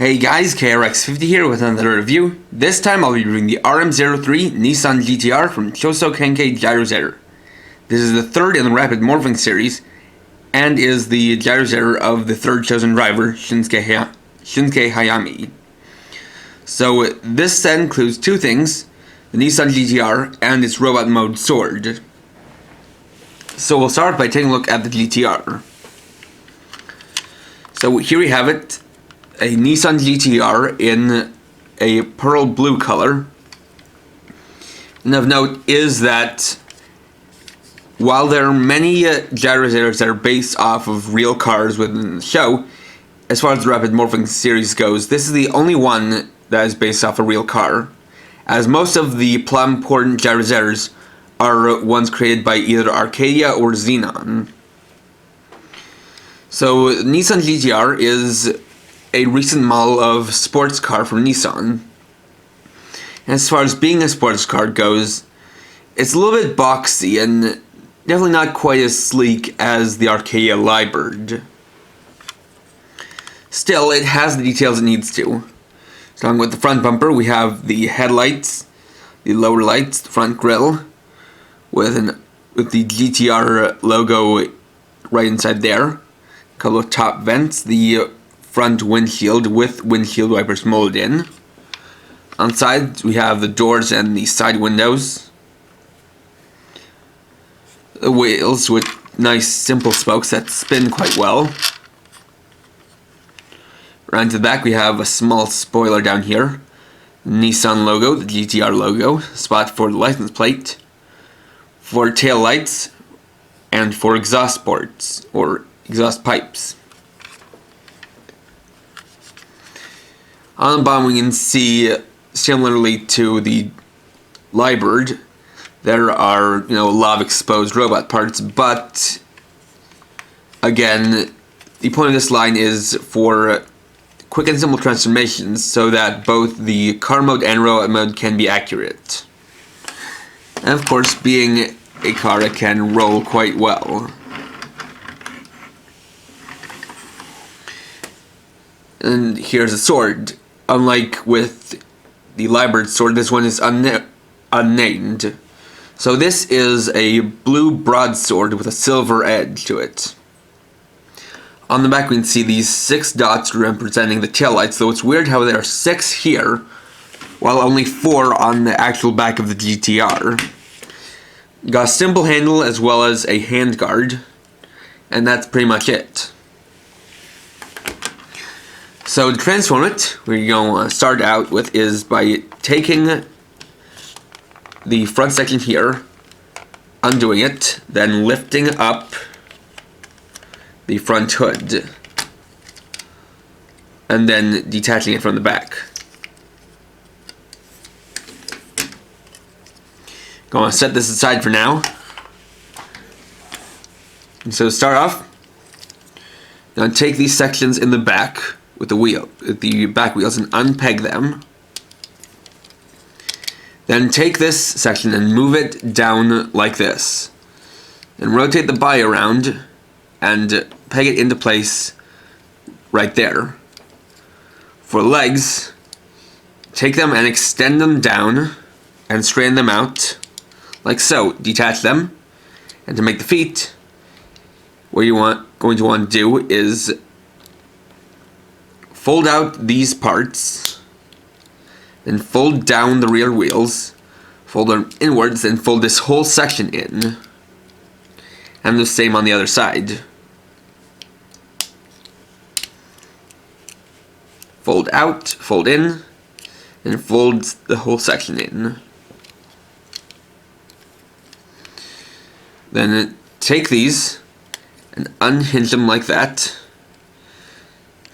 Hey guys, KRX50 here with another review. This time I'll be reviewing the RM03 Nissan GTR from Chousoku Henkei Gyrozetter. This is the third in the Rapid Morphing series, and is the Gyrozetter of the third chosen driver, Shinsuke Hayami. So this set includes two things, the Nissan GTR and its robot mode sword. So we'll start by taking a look at the GTR. So here we have it. A Nissan GTR in a pearl blue color. And of note is that while there are many gyrozetters that are based off of real cars within the show, as far as the Rapid Morphing series goes, this is the only one that is based off a real car, as most of the plot-important gyrozetters are ones created by either Arcadia or Xenon. So Nissan GTR is a recent model of sports car from Nissan. And as far as being a sports car goes, it's a little bit boxy and definitely not quite as sleek as the Arcadia Libird. Still, it has the details it needs to. Starting with the front bumper, we have the headlights, the lower lights, the front grille, with the GTR logo right inside there. A couple of top vents, the front windshield with windshield wipers molded in. On the sides we have the doors and the side windows. The wheels with nice simple spokes that spin quite well. Around to the back we have a small spoiler down here. Nissan logo, the GTR logo, spot for the license plate, for tail lights, and for exhaust ports or exhaust pipes. On the bottom we can see, similarly to the Libird, there are a lot of exposed robot parts, but again, the point of this line is for quick and simple transformations so that both the car mode and robot mode can be accurate. And of course, being a car, it can roll quite well. And here's a sword. Unlike with the Libird sword, this one is unnamed. So this is a blue broadsword with a silver edge to it. On the back we can see these 6 dots representing the taillights, though it's weird how there are 6 here, while only 4 on the actual back of the GTR. Got a simple handle as well as a handguard, and that's pretty much it. So to transform it, we're going to start out with is by taking the front section here, undoing it, then lifting up the front hood, and then detaching it from the back. Going to set this aside for now. And so to start off, I'm going to take these sections in the back with the back wheels, and unpeg them. Then take this section and move it down like this. And rotate the body around and peg it into place right there. For legs, take them and extend them down and straighten them out like so. Detach them. And to make the feet, what you're going to want to do is fold out these parts, then fold down the rear wheels, fold them inwards, then fold this whole section in. And the same on the other side. Fold out, fold in, and fold the whole section in. Then take these and unhinge them like that.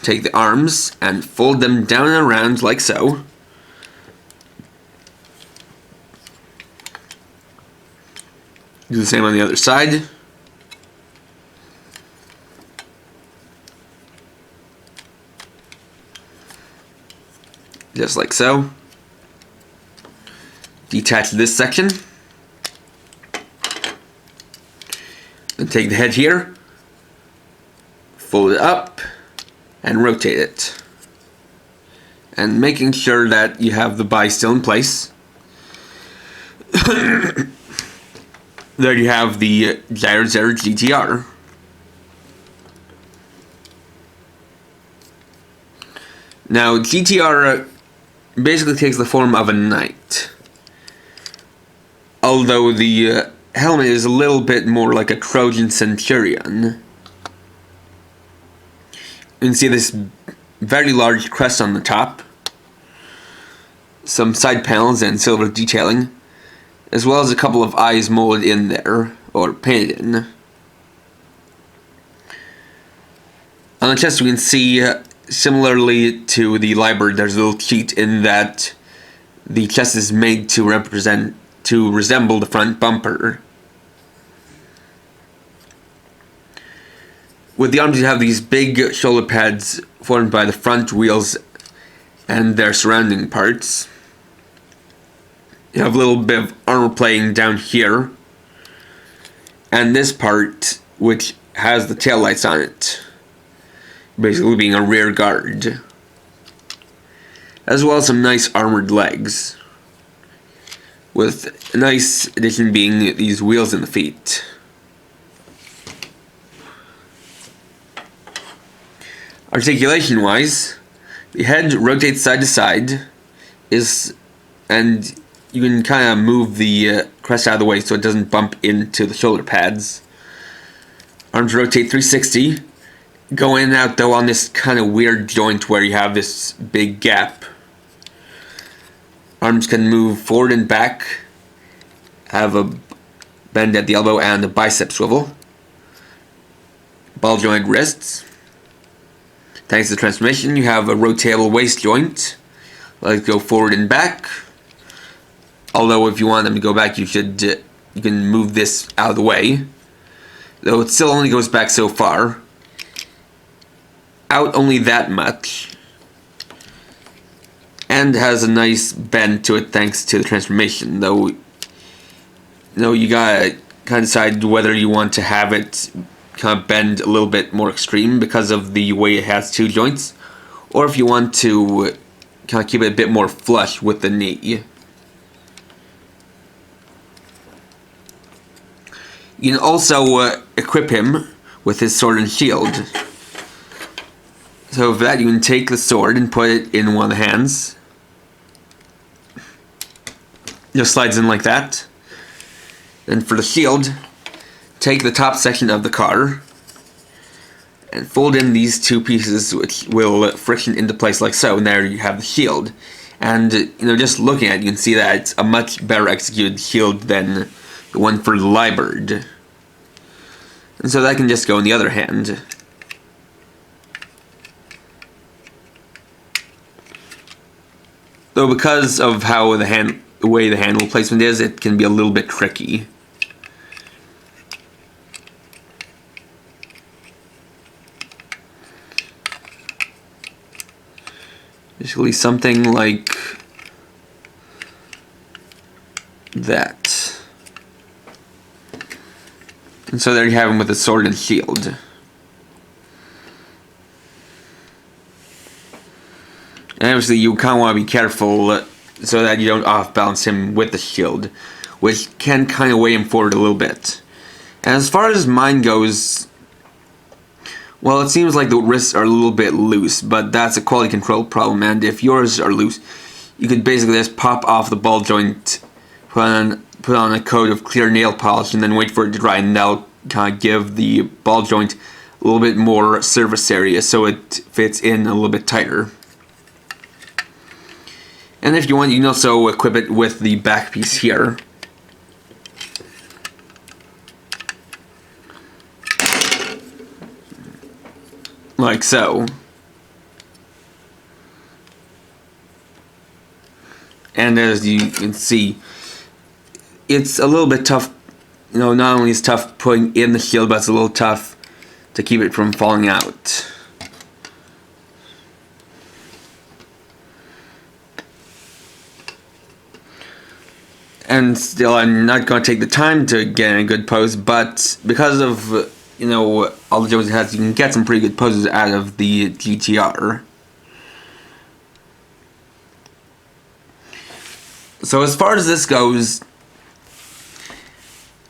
Take the arms and fold them down and around like so. Do the same on the other side. Just like so. Detach this section. Then take the head here, fold it up, and rotate it. and making sure that you have the buy still in place. There you have the Gyrozetter GT-R. Now, GT-R basically takes the form of a knight, although the helmet is a little bit more like a Trojan centurion. You can see this very large crest on the top, some side panels and silver detailing, as well as a couple of eyes molded in there, or painted in. On the chest we can see, similarly to the Libert, there's a little cheat in that the chest is made to resemble the front bumper. With the arms you have these big shoulder pads formed by the front wheels and their surrounding parts. You have a little bit of armor plating down here, and this part which has the taillights on it, basically being a rear guard, as well as some nice armored legs, with a nice addition being these wheels in the feet. Articulation wise, the head rotates side to side, and you can kind of move the crest out of the way so it doesn't bump into the shoulder pads. Arms rotate 360, go in and out though on this kind of weird joint where you have this big gap. Arms can move forward and back, have a bend at the elbow and a bicep swivel. Ball joint wrists. Thanks to the transmission, you have a rotatable waist joint. Let it go forward and back. Although if you want them to go back, you can move this out of the way. Though it still only goes back so far. Out only that much. And has a nice bend to it thanks to the transformation. Though, you gotta kind of decide whether you want to have it kind of bend a little bit more extreme because of the way it has two joints, or if you want to kind of keep it a bit more flush with the knee. You can also equip him with his sword and shield. So for that you can take the sword and put it in one of the hands. Just slides in like that. Then for the shield, take the top section of the car and fold in these two pieces, which will friction into place like so, and there you have the shield. And just looking at it, you can see that it's a much better executed shield than the one for the Libert. And so that can just go in the other hand. Though because of how the way the handle placement is, it can be a little bit tricky. Basically something like that. And so there you have him with a sword and shield. And obviously you kind of want to be careful so that you don't off-balance him with the shield, which can kind of weigh him forward a little bit. And as far as mine goes, well, it seems like the wrists are a little bit loose, but that's a quality control problem, and if yours are loose, you could basically just pop off the ball joint, put on a coat of clear nail polish, and then wait for it to dry, and that'll kind of give the ball joint a little bit more surface area so it fits in a little bit tighter. And if you want, you can also equip it with the back piece here. Like so. And as you can see, it's a little bit tough, not only is it tough putting in the shield, but it's a little tough to keep it from falling out. And still, I'm not going to take the time to get in a good pose, but because of, all the joints it has, you can get some pretty good poses out of the GTR. So as far as this goes,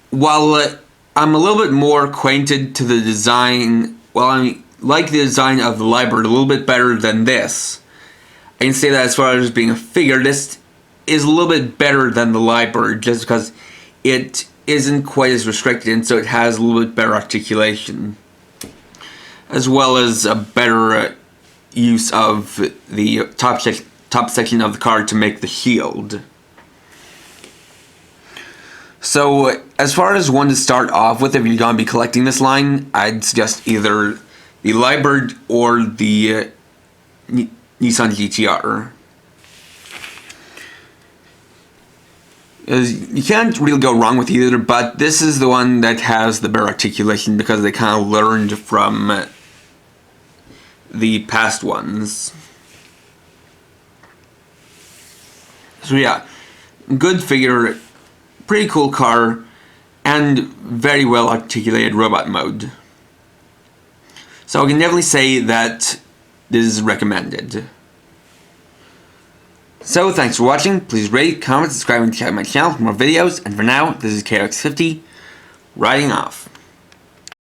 while I'm a little bit more acquainted to the design, well, I like the design of the Libert a little bit better than this. I can say that as far as being a figure, this is a little bit better than the Libert, just because it isn't quite as restricted, and so it has a little bit better articulation, as well as a better use of the top section of the car to make the shield. So, as far as one to start off with, if you're going to be collecting this line, I'd suggest either the Libert or the Nissan GTR. You can't really go wrong with either, but this is the one that has the better articulation because they kind of learned from the past ones. So yeah, good figure, pretty cool car, and very well articulated robot mode. So I can definitely say that this is recommended. So thanks for watching, please rate, comment, subscribe, and check out my channel for more videos, and for now, this is KX50, riding off.